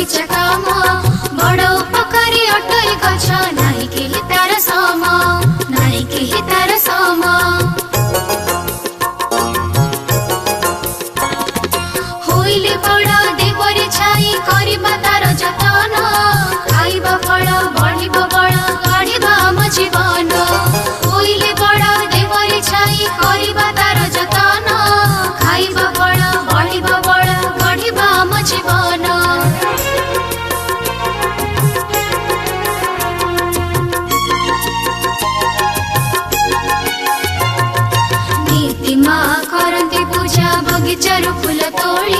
बगीचा काम बड़ उपकारी अटई गछ नाही केहि तार सम नाही केहि तार सम होइले बड़ देवरे छाई करिबा तार जतन खाइबा फल बढ़िबा बड़ गढ़िबा आम जीवन होइले बड़ देवरे छाई करिबा तार जतन खाइबा फल बढ़िबा बड़ गढ़िबा आम जीवन नीति माँ करती पूजा बगीचार फूल तोड़ी